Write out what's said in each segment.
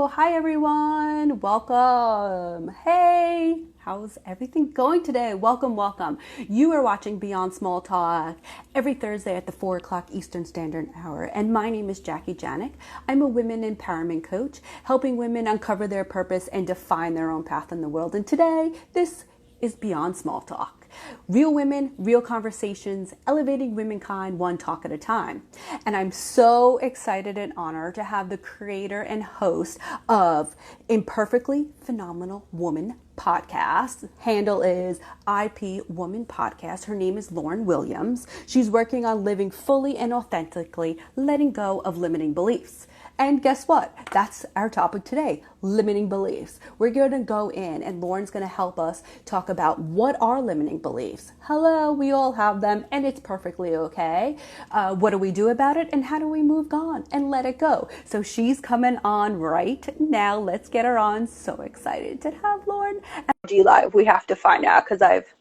Hi everyone. Welcome. Hey, how's everything going today? Welcome. You are watching Beyond Small Talk every Thursday at the 4 o'clock Eastern Standard Hour. And my name is Jackie Janik. I'm a women empowerment coach, helping women uncover their purpose and define their own path in the world. And today, this is Beyond Small Talk. Real women, real conversations, elevating womankind one talk at a time. And I'm so excited and honored to have the creator and host of Imperfectly Phenomenal Woman Podcast. Handle is IP Woman Podcast. Her name is Lauren Williams. She's working on living fully and authentically, letting go of limiting beliefs. And guess what? That's our topic today, limiting beliefs. We're going to go in and Lauren's going to help us talk about what are limiting beliefs. Hello, we all have them and it's perfectly okay. What do we do about it and how do we move on and let it go? So she's coming on right now. Let's get her on. So excited to have Lauren. IG Live, we have to find out because I've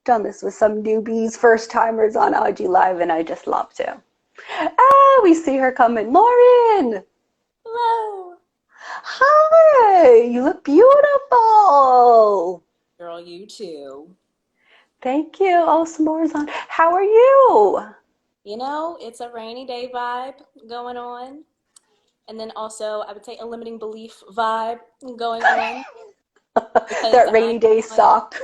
done this with some newbies, first timers on IG Live and I just love to. We see her coming. Lauren! Hello. Hi, you look beautiful. Girl, you too. Thank you. Oh, s'mores on. How are you? You know, it's a rainy day vibe going on. And then also, I would say a limiting belief vibe going on. That rainy day suck.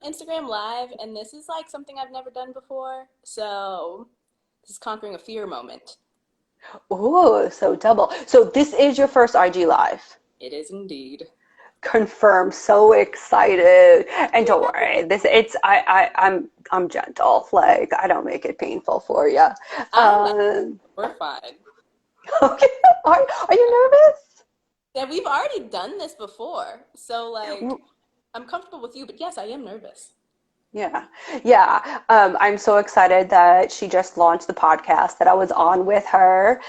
Instagram Live, and this is like something I've never done before. So, this is conquering a fear moment. Oh, so double. So this is your first IG Live. It is indeed. Confirmed. So excited. And don't worry, I'm gentle. Like I don't make it painful for you. We're fine. Okay. Are you nervous? Yeah, we've already done this before. So like I'm comfortable with you, but yes, I am nervous. Yeah. I'm so excited that she just launched the podcast that I was on with her.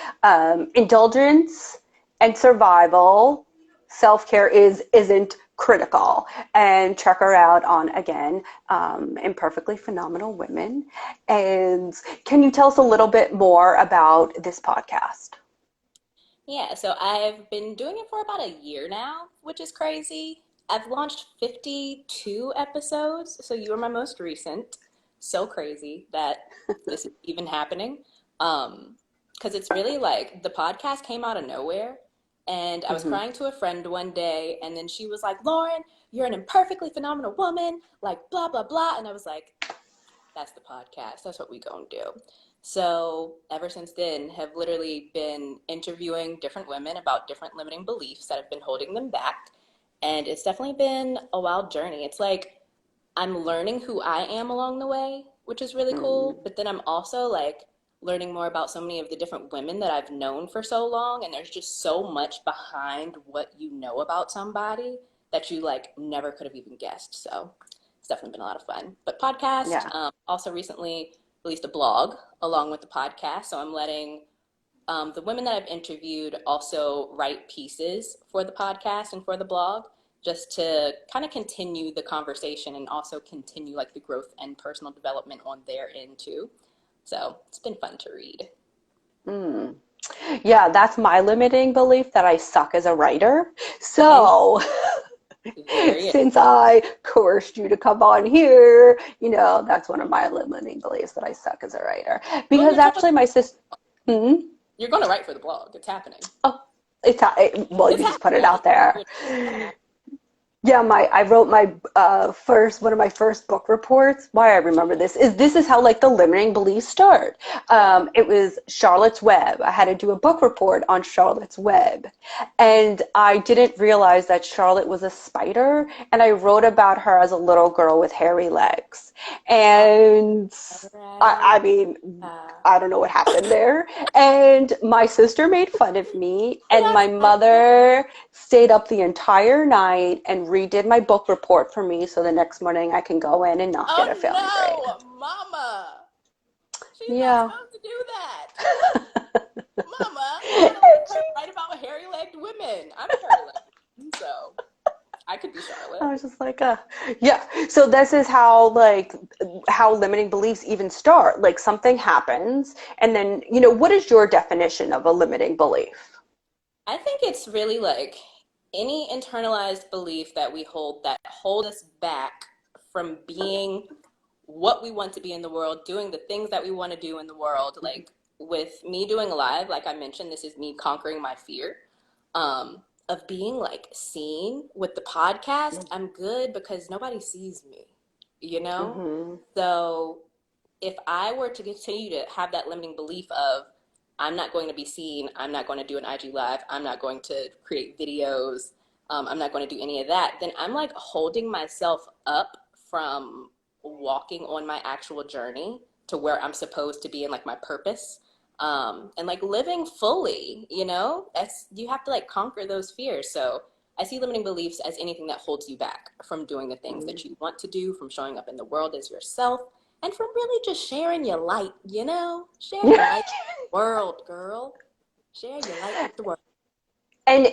Indulgence and survival. Self-care isn't critical. And check her out on, again, Imperfectly Phenomenal Women. And can you tell us a little bit more about this podcast? Yeah, so I've been doing it for about a year now, which is crazy. I've launched 52 episodes, so you are my most recent. So crazy that this is even happening. Because it's really like the podcast came out of nowhere, and I was crying to a friend one day, and then she was like, Lauren, you're an imperfectly phenomenal woman, like blah, blah, blah. And I was like, that's the podcast. That's what we gonna do. So ever since then, have literally been interviewing different women about different limiting beliefs that have been holding them back. And it's definitely been a wild journey. It's like I'm learning who I am along the way, which is really cool. But then I'm also like learning more about so many of the different women that I've known for so long. And there's just so much behind what you know about somebody that you like never could have even guessed. So it's definitely been a lot of fun. But podcast, Yeah. Also recently released a blog along with the podcast. So I'm letting the women that I've interviewed also write pieces for the podcast and for the blog just to kind of continue the conversation and also continue like the growth and personal development on their end too. So it's been fun to read. Yeah, that's my limiting belief that I suck as a writer. So since I coerced you to come on here, that's one of my limiting beliefs that I suck as a writer. Because actually my sister... You're going to write for the blog. It's happening. Oh, you just put it out there. Yeah, I wrote one of my first book reports. Why I remember this is how like the limiting beliefs start. It was Charlotte's Web. I had to do a book report on Charlotte's Web, and I didn't realize that Charlotte was a spider. And I wrote about her as a little girl with hairy legs. And I mean, I don't know what happened there. And my sister made fun of me, and my mother stayed up the entire night and redid my book report for me so the next morning I can go in and not get a failing grade. Oh no, Mama! She's Yeah. not supposed to do that. Mama, you gotta let her write about hairy-legged women. I'm hairy-legged, so I could be Charlotte. I was just like, yeah. So this is how limiting beliefs even start. Like something happens, and then what is your definition of a limiting belief? I think it's really like any internalized belief that we hold that hold us back from being what we want to be in the world, doing the things that we want to do in the world. Like with me doing live, like I mentioned, this is me conquering my fear of being like seen. With the podcast, I'm good because nobody sees me, you know? Mm-hmm. So if I were to continue to have that limiting belief of I'm not going to be seen, I'm not going to do an IG live, I'm not going to create videos, I'm not going to do any of that, then I'm like holding myself up from walking on my actual journey to where I'm supposed to be in like my purpose. And like living fully, that's you have to like conquer those fears. So I see limiting beliefs as anything that holds you back from doing the things that you want to do, from showing up in the world as yourself, and from really just sharing your light, Share your light with the world, girl. Share your light with the world. And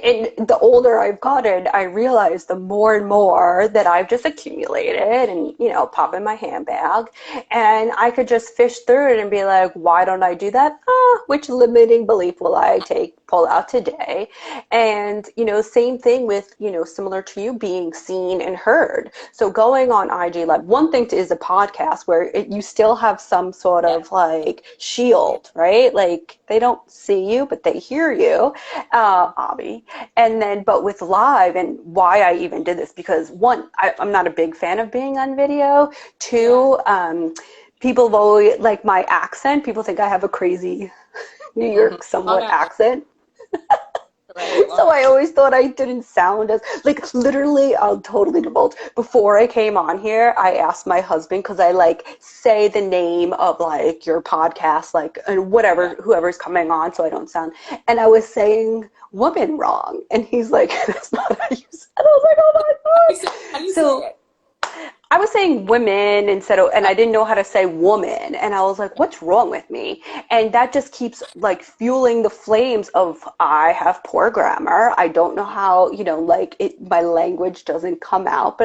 the older I've gotten, I realize the more and more that I've just accumulated and, pop in my handbag. And I could just fish through it and be like, why don't I do that? Which limiting belief will I pull out today? And, same thing with, similar to you being seen and heard. So going on IG Live, one thing is a podcast where you still have some sort Yeah. of like shield, right? Like they don't see you, but they hear you, Abby. And then, but with live and why I even did this, because one, I'm not a big fan of being on video. Yeah. Two, people have always, like my accent, people think I have a crazy New Mm-hmm. York Long somewhat Island, accent. right? Long So I Island. always thought I didn't sound as like literally. I'll totally divulge. Before I came on here, I asked my husband because I like say the name of like your podcast, like and Yeah. whatever whoever's coming on, so I don't sound. And I was saying woman wrong, and he's like, "That's not how you said." I was like, "Oh my god!" How do you say So it? I was saying women instead of, and I didn't know how to say woman. And I was like, what's wrong with me? And that just keeps like fueling the flames of I have poor grammar. I don't know how, like my language doesn't come out.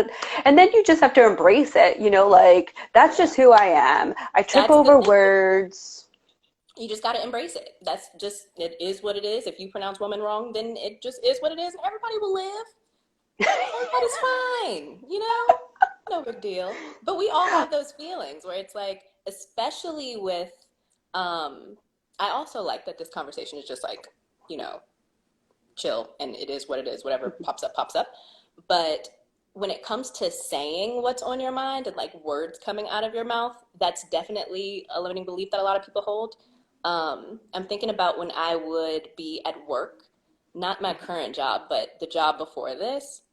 And then you just have to embrace it, like that's Yeah. just who I am. I trip That's the over thing. words. You just got to embrace it. That's just, it is what it is. If you pronounce woman wrong, then it just is what it is, and everybody will live. Everybody's fine, No big deal. But we all have those feelings where it's like, especially with, um, I also like that this conversation is just like, you know, chill and it is what it is, whatever pops up, pops up. But when it comes to saying what's on your mind and like words coming out of your mouth, that's definitely a limiting belief that a lot of people hold. I'm thinking about when I would be at work, not my current job, but the job before this.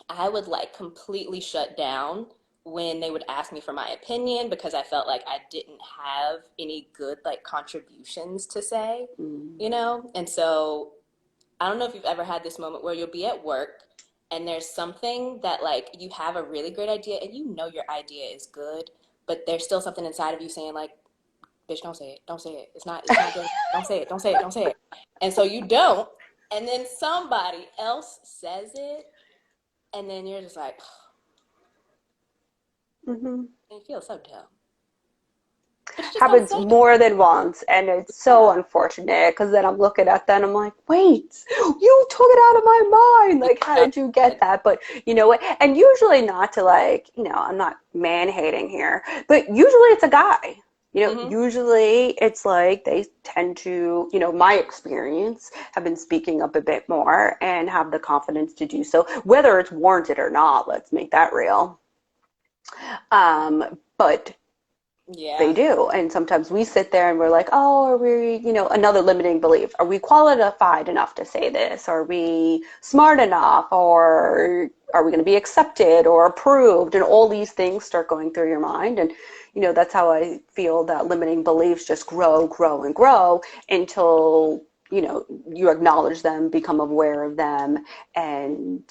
I would like completely shut down when they would ask me for my opinion because I felt like I didn't have any good like contributions to say, And so I don't know if you've ever had this moment where you'll be at work and there's something that like you have a really great idea and your idea is good, but there's still something inside of you saying like, bitch, don't say it. Don't say it. It's not good. Don't say it. Don't say it. Don't say it. And so you don't. And then somebody else says it and then you're just like, Mm-hmm. it feels so dumb. But you just gotta Happens say it. more than once, and it's so Yeah. unfortunate because then I'm looking at that and I'm like, wait, you took it out of my mind. Like, how Yeah. did you get that? But you know what? And usually not to like, I'm not man hating here, but usually it's a guy. Mm-hmm. Usually it's like they tend to, my experience have been speaking up a bit more and have the confidence to do so, whether it's warranted or not. Let's make that real. But they Yeah. do. And sometimes we sit there and we're like, oh, are we, another limiting belief. Are we qualified enough to say this? Are we smart enough? Or are we going to be accepted or approved? And all these things start going through your mind. And, that's how I feel that limiting beliefs just grow, grow, and grow until, you acknowledge them, become aware of them, and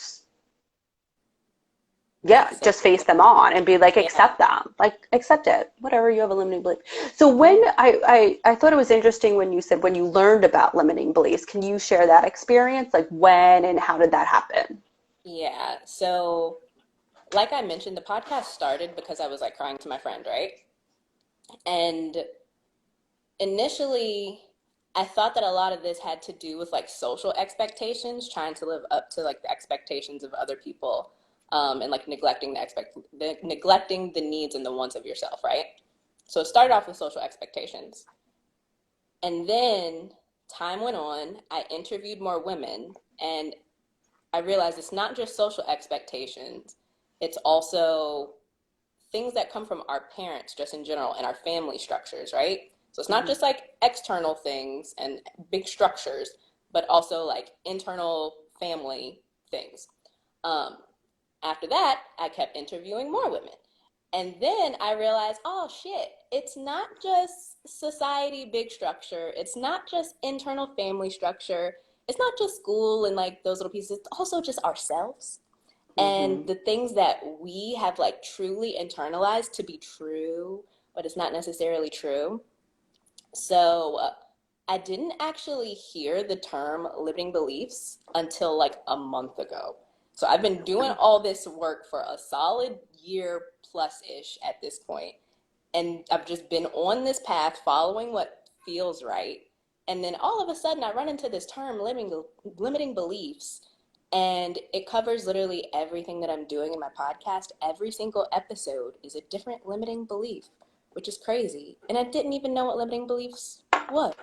yeah, Accept just face it. them on and be like, Yeah. accept them, like accept it, whatever. You have a limiting belief. So when Yeah. I thought it was interesting when you said when you learned about limiting beliefs. Can you share that experience, like when and how did that happen? Yeah. So, like I mentioned, the podcast started because I was like crying to my friend, right? And initially, I thought that a lot of this had to do with like social expectations, trying to live up to like the expectations of other people, and like neglecting the needs and the wants of yourself, right? So it started off with social expectations. And then time went on, I interviewed more women, and I realized it's not just social expectations, it's also things that come from our parents just in general and our family structures, right? So it's not Mm-hmm. just like external things and big structures, but also like internal family things. Um, After that, I kept interviewing more women. And then I realized, oh shit, it's not just society big structure. It's not just internal family structure. It's not just school and like those little pieces. It's also just ourselves and Mm-hmm. the things that we have like truly internalized to be true, but it's not necessarily true. So I didn't actually hear the term limiting beliefs until like a month ago. So I've been doing all this work for a solid year plus ish at this point, and I've just been on this path following what feels right. And then all of a sudden, I run into this term limiting beliefs, and it covers literally everything that I'm doing in my podcast. Every single episode is a different limiting belief, which is crazy. And I didn't even know what limiting beliefs was.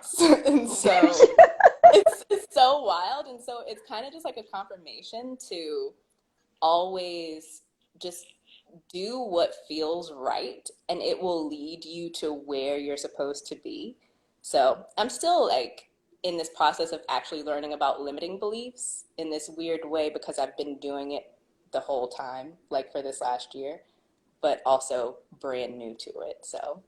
And so it's so wild. And so it's kind of just like a confirmation to always just do what feels right and it will lead you to where you're supposed to be. So I'm still like in this process of actually learning about limiting beliefs in this weird way because I've been doing it the whole time, like for this last year, but also brand new to it. So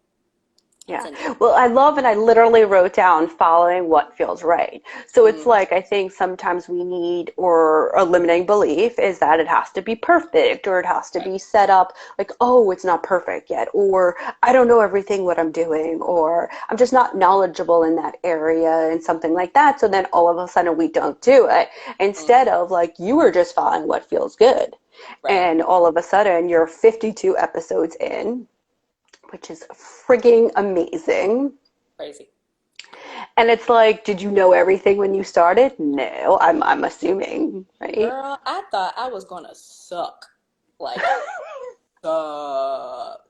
it's Yeah. Well, interesting. I love, and I literally wrote down following what feels right. So it's Mm, like, I think sometimes we need, or a limiting belief is that it has to be perfect, or it has to right. be set up like, oh, it's not perfect yet, or I don't know everything what I'm doing, or I'm just not knowledgeable in that area and something like that. So then all of a sudden we don't do it instead Hmm. of like, you were just following what feels good. Right. And all of a sudden you're 52 episodes in, which is frigging amazing. Crazy. And it's like, did you know everything when you started? No, I'm assuming, right? Girl, I thought I was gonna suck. Like, suck.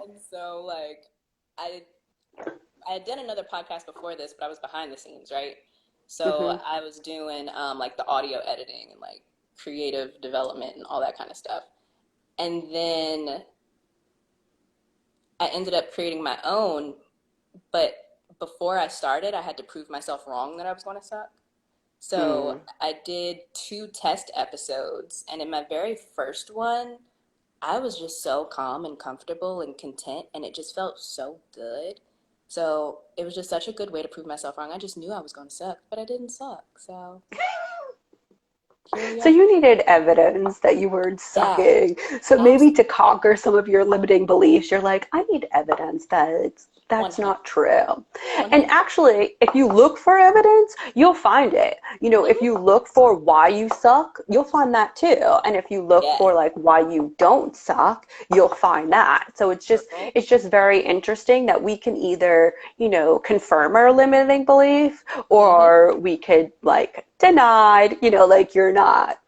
And so like I I did another podcast before this, but I was behind the scenes, right? So Hmm. I was doing like the audio editing and like creative development and all that kind of stuff. And then I ended up creating my own, but before I started, I had to prove myself wrong that I was going to suck. So Mm. I did two test episodes, and in my very first one, I was just so calm and comfortable and content, and it just felt so good. So it was just such a good way to prove myself wrong. I just knew I was going to suck, but I didn't suck. So here we So are. you needed evidence that you weren't Yeah, sucking. So maybe to absolutely. conquer some of your limiting beliefs, you're like, I need evidence that that's 100. not true. And 100. actually, if you look for evidence, you'll find it. You know, if Mm-hmm. you look for why you suck, you'll find that too. And if you look Yeah, for like why you don't suck, you'll find that. So girl. it's just very interesting that we can either, you know, confirm our limiting belief Mm-hmm. or we could like denied, you know, like you're not.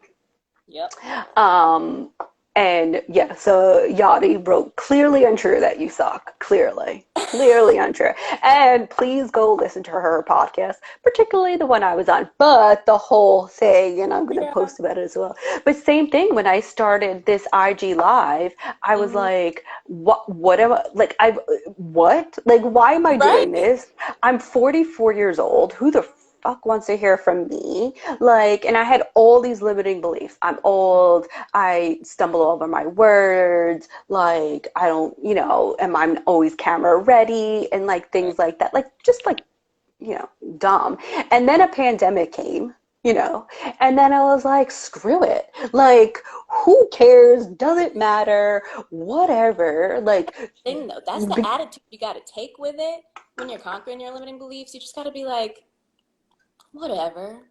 Yep. Um, and yeah, so Yachty wrote clearly untrue that you suck. Clearly untrue. And please go listen to her podcast, particularly the one I was on, but the whole thing, and I'm going to Yeah. post about it as well. But same thing, when I started this IG live, I was Mm-hmm. like, what am I, like, what? Like, why am I Right? doing this? I'm 44 years old. Who the fuck wants to hear from me? Like, and I had all these limiting beliefs. I'm old. I stumble over my words. Like, I don't, you know, am I always camera ready and like Right. things like that. Like, just like, you know, dumb. And then a pandemic came, you know, and then I was like, screw it. Like, who cares? Doesn't matter. Whatever. Like, Thing though, that's the be- attitude you got to take with it when you're conquering your limiting beliefs. You just got to be like, whatever.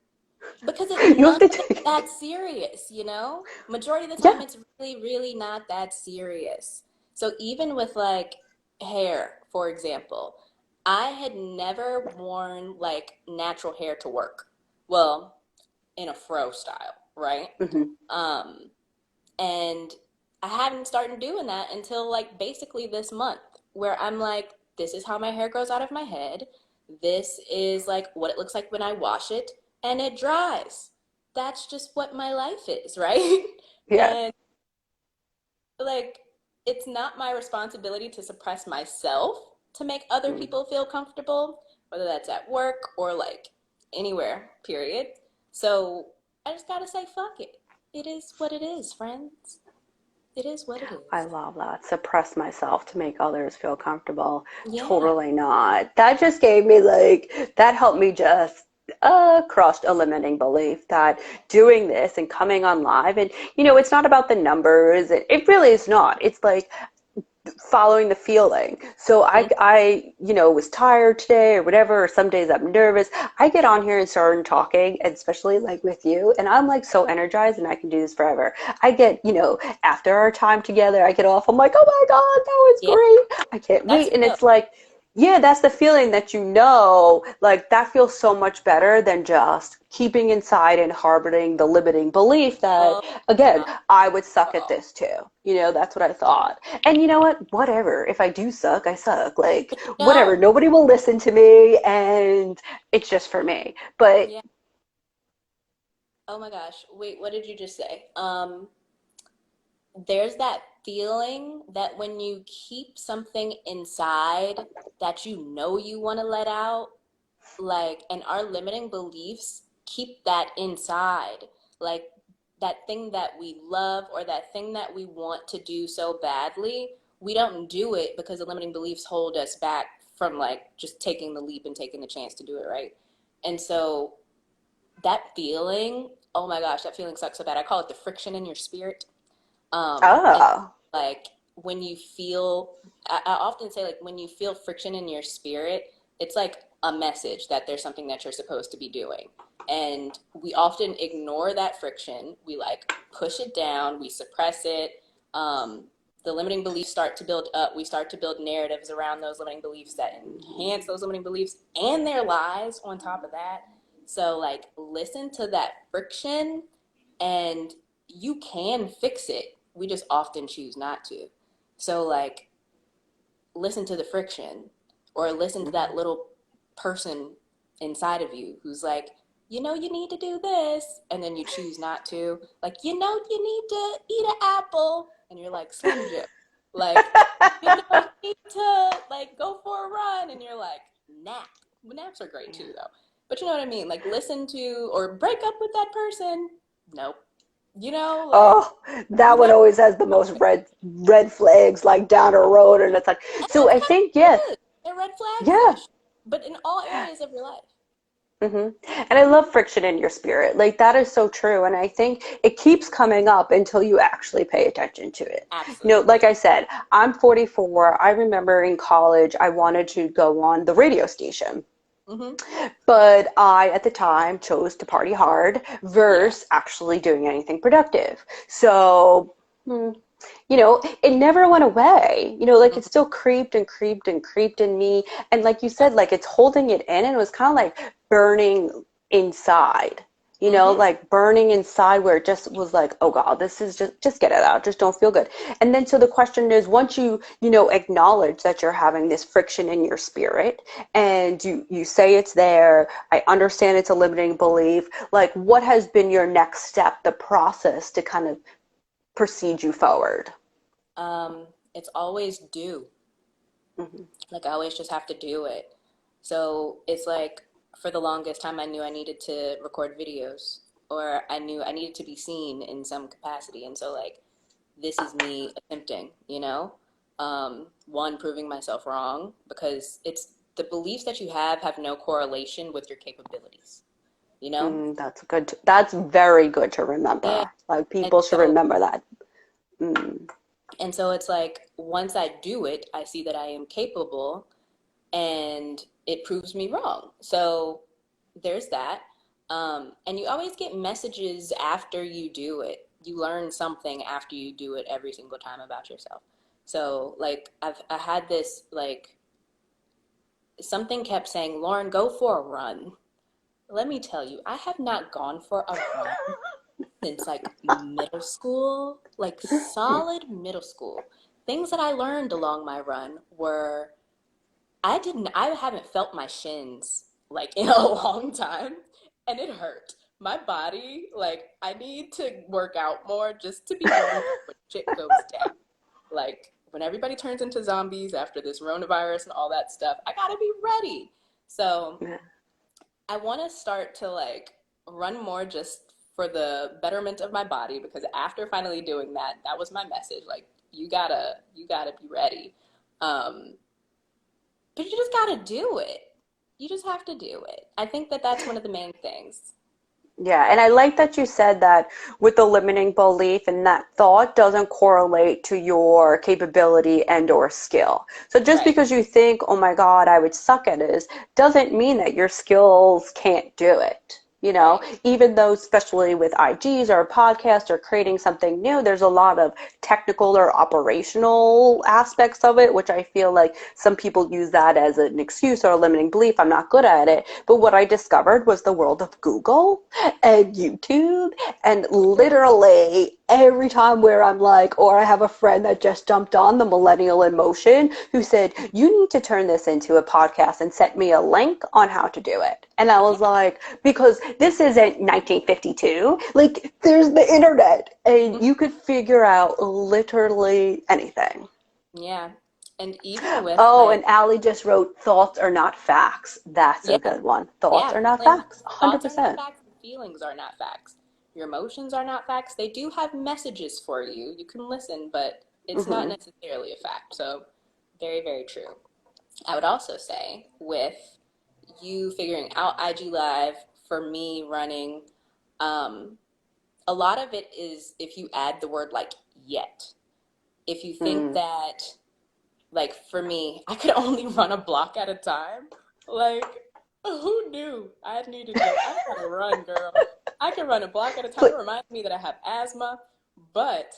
Because it's you have none to of it take, that serious, you know? Majority of the time, yeah. it's really, really not that serious. So even with like hair, for example, I had never worn like natural hair to work. Well, in a fro style, right? Hmm. Um, and I haven't started doing that until like basically this month, where I'm like, this is how my hair grows out of my head. This is like what it looks like when I wash it and it dries. That's just what my life is, right? Yeah. And like, it's not my responsibility to suppress myself to make other Mm. people feel comfortable, whether that's at work or like anywhere, period. So I just gotta say, fuck it. It is what it is, friends. It is what it I is. love that. Suppress myself to make others feel comfortable. Yeah. Totally not. That just gave me that helped me just cross a limiting belief that doing this and coming on live and it's not about the numbers. It really is not. It's like following the feeling. So Mm. was tired today or whatever, or some days I'm nervous. I get on here and start talking, and especially like with you, and I'm like so energized and I can do this forever. I get, after our time together, I get off, I'm like, oh my God, that was Yeah, great. I can't that's wait. And real. it's like, yeah, that's the feeling that like that feels so much better than just keeping inside and harboring the limiting belief that, Oh, again, not I would at suck at all. this too. That's what I thought. And you know what? Whatever. If I do suck, I suck. Like, But you whatever. know, Nobody will listen to me, and it's just for me. But yeah. Oh my gosh. Wait, what did you just say? There's that feeling that when you keep something inside that you want to let out, like, and our limiting beliefs keep that inside, like that thing that we love or that thing that we want to do so badly, we don't do it because the limiting beliefs hold us back from like just taking the leap and taking the chance to do it, right? And so that feeling, oh my gosh, that feeling sucks so bad. I call it the friction in your spirit. And oh, like when you feel, I often say like when you feel friction in your spirit, it's like a message that there's something that you're supposed to be doing. And we often ignore that friction. We like push it down, we suppress it. Um, the limiting beliefs start to build up. We start to build narratives around those limiting beliefs that enhance those limiting beliefs and their lies on top of that. So, like, listen to that friction and you can fix it. We just often choose not to. So, like, listen to the friction or listen to that little person inside of you who's like, you need to do this. And then you choose not to. Like, you need to eat an apple. And you're like, Slim Jim. Like, you need to, like, go for a run. And you're like, nap. Well, naps are great too, though. But you know what I mean? Like, listen to or break up with that person. Nope. Like, oh, that you one learn. always has the most red flags like down a road, and it's like. And So that's I kind think, of yeah, good. They're red flag yeah. fish, but in all areas of your life. Hmm. And I love friction in your spirit. Like that is so true. And I think it keeps coming up until you actually pay attention to it. Like Absolutely. I said, I'm 44. I remember in college, I wanted to go on the radio station. Hmm. But I, at the time, chose to party hard Yeah. versus actually doing anything productive. So, it never went away. Like it Hmm. still creeped and creeped and creeped in me. And like you said, like it's holding it in and it was kind of like burning inside. Hmm. Like burning inside where it just was like, oh God, this is just get it out. Just don't feel good. And then so the question is, once you acknowledge that you're having this friction in your spirit and you say it's there, I understand it's a limiting belief. Like what has been your next step, the process to kind of proceed you forward? It's always do. Hmm. Like I always just have to do it. So it's like for the longest time, I knew I needed to record videos, or I knew I needed to be seen in some capacity. And so like this is me attempting, one, proving myself wrong because it's the beliefs that you have no correlation with your capabilities, you know? That's good. That's very good to Yeah. remember. Like And people should so remember that. Mm. and so it's like once I do it, I see that I am capable and it proves me wrong. So there's that. And you always get messages after you do it. You learn something after you do it every single time about yourself. So like I had this like something kept saying, Lauren, go for a run. Let me tell you, I have not gone for a run since like middle school, like solid middle school. Things that I learned along my run were I haven't felt my shins like in a long time, and it hurt. My body, like, I need to work out more just to be ready for when shit goes down. Like, when everybody turns into zombies after this coronavirus and all that stuff, I gotta be ready. So I want to start to like run more just for the betterment of my body because after finally doing that, that was my message. Like, you gotta be ready. Um, but you just gotta do it. You just have to do it. I think that that's one of the main things. Yeah, and I like that you said that with the limiting belief and that thought doesn't correlate to your capability and or skill. So just Right, because you think, oh my God, I would suck at this, doesn't mean that your skills can't do it. You know, right. even though, especially with IGs or a podcast or creating something new, there's a lot of technical or operational aspects of it, which I feel like some people use that as an excuse or a limiting belief. I'm not good at it. But what I discovered was the world of Google and YouTube, and literally every time where I'm like, or I have a friend that just jumped on the Millennial in Motion who said, you need to turn this into a podcast and sent me a link on how to do it. And I was like, because this isn't 1952. Like, there's the internet, and you could figure out literally anything. Yeah. And even with Oh, like, and Allie just wrote, thoughts are not facts. That's a yeah, good one. Thoughts yeah, are not feelings, facts. thoughts are not 100%. facts, and feelings are not facts. Your emotions are not facts. They do have messages for you. You can listen, but it's not Hmm. necessarily a fact. So, very, very true. I would also say with you figuring out IG Live, for me running, um, a lot of it is if you add the word like yet. If you think Mm. that, like for me, I could only run a block at a time, like who knew I gotta run, girl. I can run a block at a time. It reminds me that I have asthma, but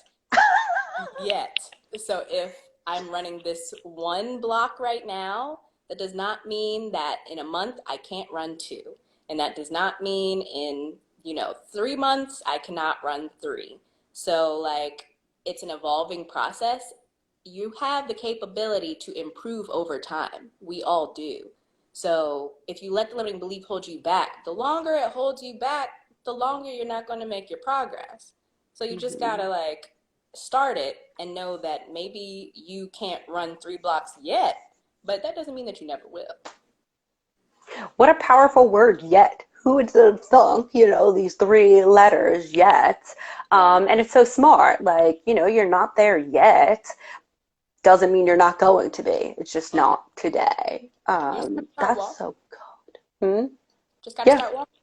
yet. So if I'm running this one block right now, that does not mean that in a month I can't run two. And that does not mean in, 3 months I cannot run three. So like it's an evolving process. You have the capability to improve over time. We all do. So if you let the limiting belief hold you back, the longer it holds you back, the longer you're not going to make your progress. So you just Hmm. gotta like start it and know that maybe you can't run 3 blocks yet, but that doesn't mean that you never will. What a powerful word, yet. Who would have thunk, these three letters, yet? Yeah. And it's so smart. Like, you're not there yet. Doesn't mean you're not going to be. It's just Mm-hmm. not today. You just gotta start That's walking. so good. Hmm? Just gotta Yeah, start walking.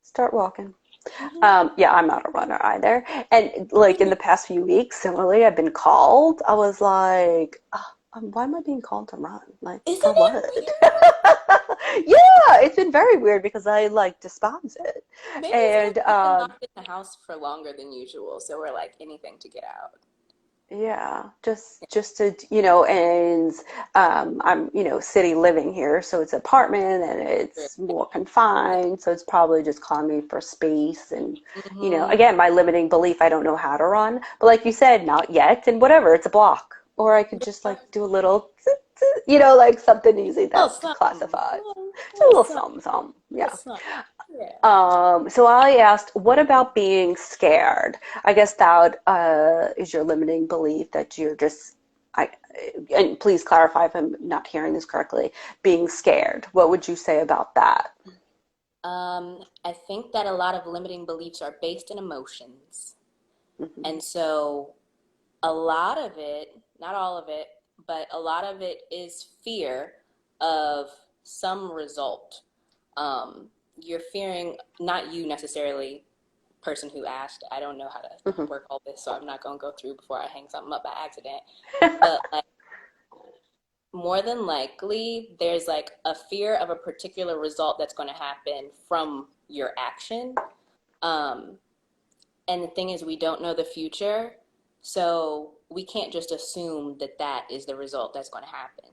start walking. Mm-hmm. Yeah, I'm not a runner either. And like in the past few weeks, similarly, I've been called. I was like, why am I being called to run? Like, Isn't for it what? weird? Yeah, it's been very weird because I like despise it. Maybe it's because And we've been locked in the house for longer than usual, so we're like anything to get out. yeah, just to, and I'm, city living here, so it's apartment and it's more confined, so it's probably just calling me for space and, Mm-hmm. again, my limiting belief, I don't know how to run, but like you said, not yet, and whatever, it's a block. Or I could just Yeah. like do a little, like something easy Little that's something. classified. Just a Little little something. something, something. Little Yeah. something. Yeah. So I asked, what about being scared? I guess that is your limiting belief that you're just, I, and please clarify if I'm not hearing this correctly, being scared. What would you say about that? I think that a lot of limiting beliefs are based in emotions. Hmm. And so a lot of it, not all of it, but a lot of it is fear of some result. You're fearing, not you necessarily, person who asked, I don't know how to Hmm. work all this, so I'm not going to go through before I hang something up by accident. But like, more than likely, there's like a fear of a particular result that's going to happen from your action. Um, and the thing is, we don't know the future, so we can't just assume that that is the result that's going to happen.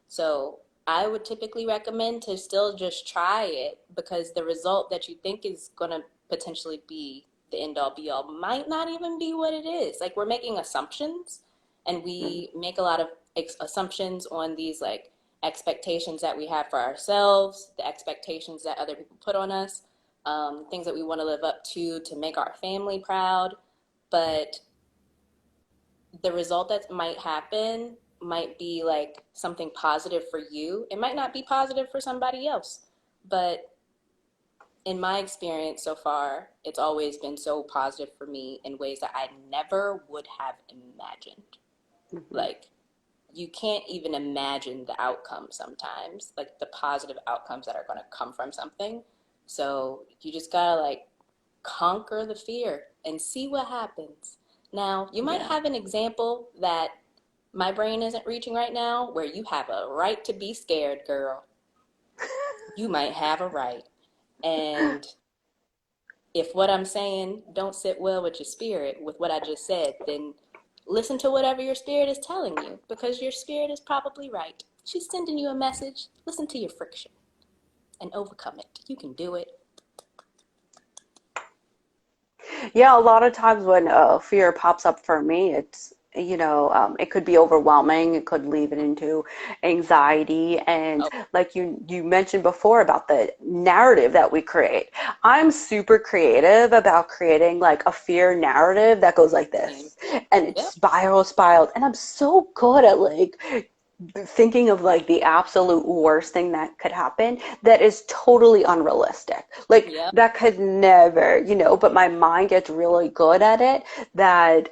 So I would typically recommend to still just try it, because the result that you think is going to potentially be the end all be all might not even be what it is. Like, we're making assumptions, and Mhm. we make a lot of assumptions on these like expectations that we have for ourselves, the expectations that other people put on us, things that we want to live up to make our family proud. But the result that might happen might be like something positive for you. It might not be positive for somebody else. But in my experience so far, it's always been so positive for me in ways that I never would have imagined. Mhm. Like, you can't even imagine the outcome sometimes, like the positive outcomes that are going to come from something. So you just gotta like conquer the fear and see what happens. Now, you might Yeah. have an example that my brain isn't reaching right now where you have a right to be scared, girl. You might have a right. And if what I'm saying don't sit well with your spirit, with what I just said, then listen to whatever your spirit is telling you, because your spirit is probably right. She's sending you a message. Listen to your friction and overcome it. You can do it. Yeah, a lot of times when fear pops up for me, it's, it could be overwhelming. It could lead it into anxiety. And Oh, like you mentioned before about the narrative that we create. I'm super creative about creating like a fear narrative that goes like same. this. And it Yep. spiraled. And I'm so good at like thinking of like the absolute worst thing that could happen that is totally unrealistic. Like Yep. that could never, but my mind gets really good at it that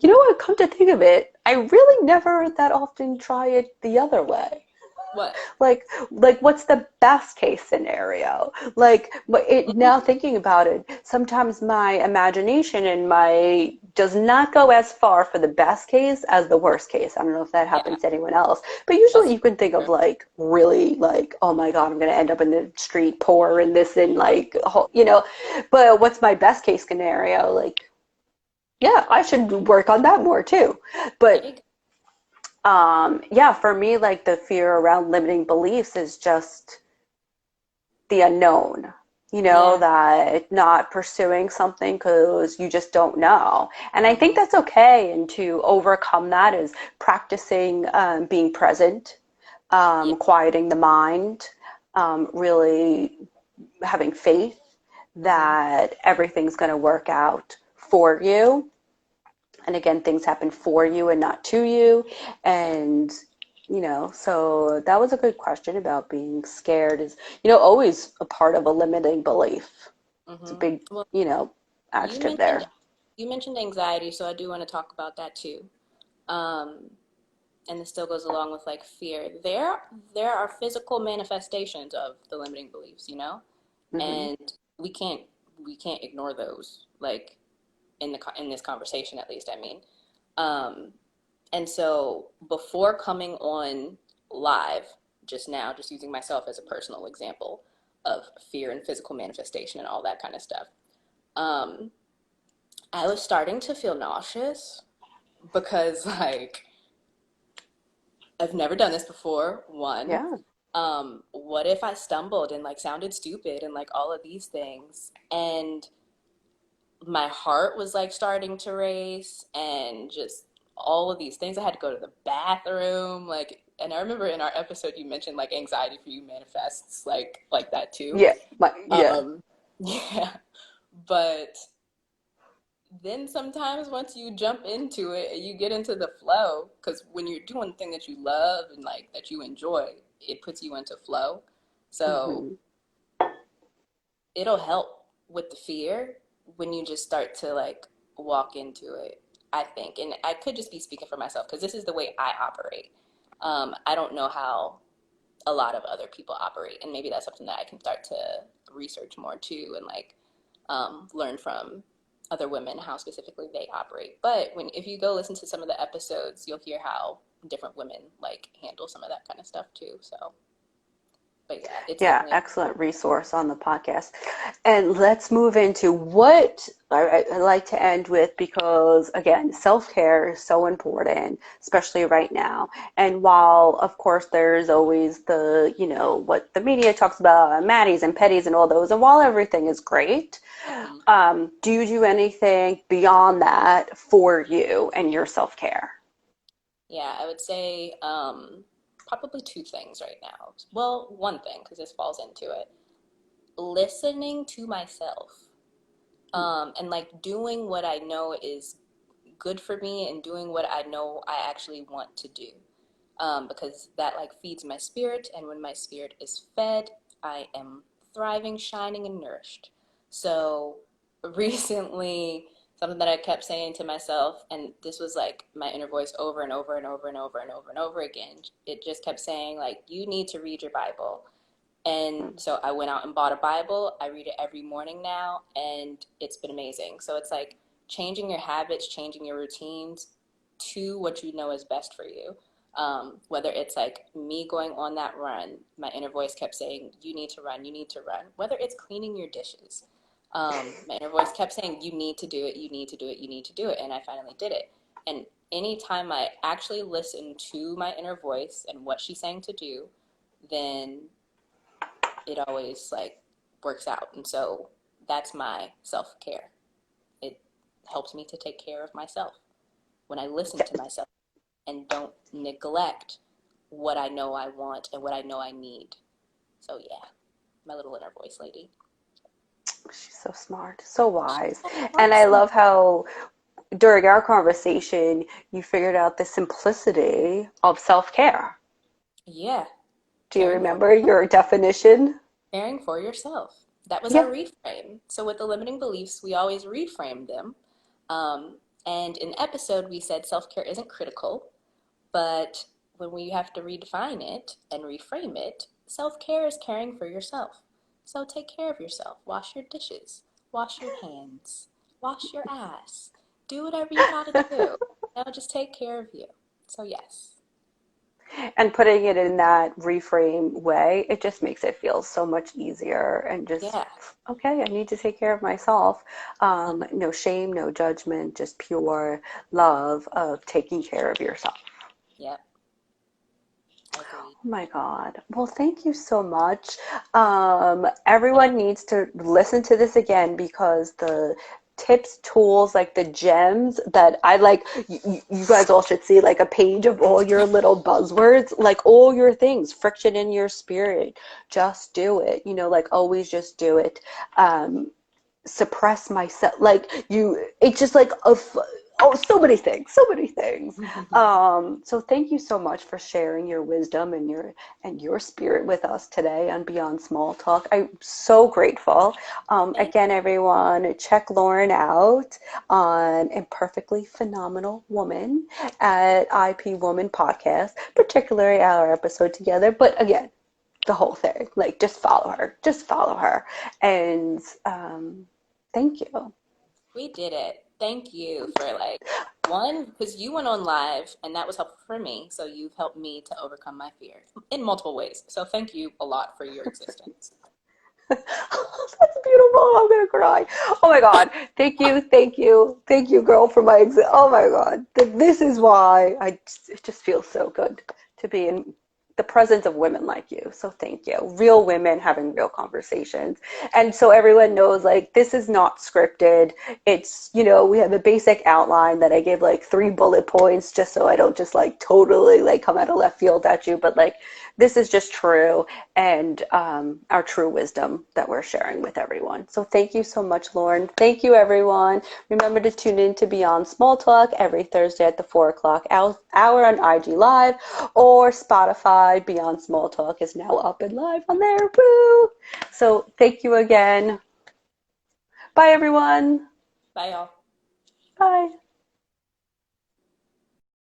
you know what, come to think of it, I really never that often try it the other way. What? Like what's the best case scenario, like but it, Hmm. now thinking about it, sometimes my imagination and my does not go as far for the best case as the worst case. I don't know if that Yeah, happens to anyone else, but usually that's you can think true. of like really like, oh my god, I'm going to end up in the street poor and this and like but what's my best case scenario, like yeah, I should work on that more too. There But you go. yeah, for me, like the fear around limiting beliefs is just the unknown, Yeah. that not pursuing something because you just don't know. And I think Hmm. that's okay. And to overcome that is practicing being present, Yeah. quieting the mind, really having faith Hmm. that everything's going to work out for you. And again, things happen for you and not to you. Yeah. And so that was a good question about being scared is, always a part of a limiting belief. It's a Hmm. big, Well, you adjective mentioned there. you mentioned anxiety, so I do want to talk about that too. Um, and this still goes along with like fear. There are physical manifestations of the limiting beliefs, Hmm. and we can't we can't ignore those. Like, in this conversation, at least, I mean. Um, and so before coming on live just now, just using myself as a personal example of fear and physical manifestation and all that kind of stuff, um, I was starting to feel nauseous because, like, I've never done this before, one. Yeah. What if I stumbled and like sounded stupid and like all of these things? And my heart was like starting to race and just all of these things. I had to go to the bathroom, like, and I remember in our episode you mentioned like anxiety for you manifests like that too. Yeah. Yeah. Um, yeah, but then sometimes once you jump into it, you get into the flow, because when you're doing the thing that you love and like that you enjoy, it puts you into flow. So Hmm. it'll help with the fear when you just start to like walk into it, I think. And I could just be speaking for myself because this is the way I operate. I don't know how a lot of other people operate, and maybe that's something that I can start to research more too, and like learn from other women how specifically they operate. But if you go listen to some of the episodes, you'll hear how different women like handle some of that kind of stuff too. So But yeah, it's Yeah, definitely excellent resource on the podcast. And let's move into what I like to end with because, again, self care is so important, especially right now. And while, of course, there's always the, what the media talks about, Maddies and Petties and all those, and while everything is great, mm, do you do anything beyond that for you and your self care? yeah, I would say probably two things right now. Well, one thing, because this falls into it. Listening to myself, and like doing what I know is good for me and doing what I know I actually want to do. Because that like feeds my spirit, and when my spirit is fed, I am thriving, shining, and nourished. So recently, something that I kept saying to myself, and this was like my inner voice over and over and over and over and over and over again. It just kept saying like, you need to read your Bible. And so I went out and bought a Bible. I read it every morning now, and it's been amazing. So it's like changing your habits, changing your routines to what you know is best for you. Whether it's like me going on that run, my inner voice kept saying, you need to run, you need to run. Whether it's cleaning your dishes, my inner voice kept saying, you need to do it, you need to do it, you need to do it. And I finally did it. And anytime I actually listen to my inner voice and what she's saying to do, then it always like works out. And so that's my self-care. It helps me to take care of myself when I listen to myself and don't neglect what I know I want and what I know I need. So yeah, my little inner voice lady. She's so smart, so wise. So And I awesome. love how during our conversation, you figured out the simplicity of self care. Yeah, Do you caring for remember your definition? caring for yourself. That was our Yeah. reframe. So with the limiting beliefs, we always reframe them. And in episode, we said self-care isn't critical, but when we have to redefine it and reframe it, self-care is caring for yourself. So take care of yourself. Wash your dishes, wash your hands, wash your ass. Do whatever you gotta do. Now just take care of you. So yes. And putting it in that reframe way, it just makes it feel so much easier and just, Yeah. okay, I need to take care of myself. No shame, no judgment, just pure love of taking care of yourself. Yep. Agreed. Oh my God. Well, thank you so much. Everyone Yeah. needs to listen to this again because the tips, tools, like the gems that I like, you guys all should see like a page of all your little buzzwords, like all your things, friction in your spirit. Just do it. Like always just do it. Suppress myself, like it's just like oh, so many things. So thank you so much for sharing your wisdom and your spirit with us today on Beyond Small Talk. I'm so grateful. Thank Again, everyone, check Lauren out on Imperfectly Phenomenal Woman at IP Woman Podcast, particularly our episode together, but again, the whole thing, like just follow her. And thank you. We did it. Thank you for like one, because you went on live and that was helpful for me. So you've helped me to overcome my fear in multiple ways. So thank you a lot for your existence. That's beautiful. I'm gonna cry. Oh my God. Thank you, girl, for my exit. Oh my God. This is why it just feels so good to be in the presence of women like you. So thank you. Real women having real conversations. And so everyone knows like this is not scripted. It's, we have a basic outline that I gave like 3 bullet points just so I don't just like totally like come out of left field at you, but like this is just true and our true wisdom that we're sharing with everyone. So thank you so much, Lauren. Thank you, everyone. Remember to tune in to Beyond Small Talk every Thursday at the 4 o'clock hour on IG Live or Spotify. Beyond Small Talk is now up and live on there. Woo! So thank you again. Bye, everyone. Bye, y'all. Bye.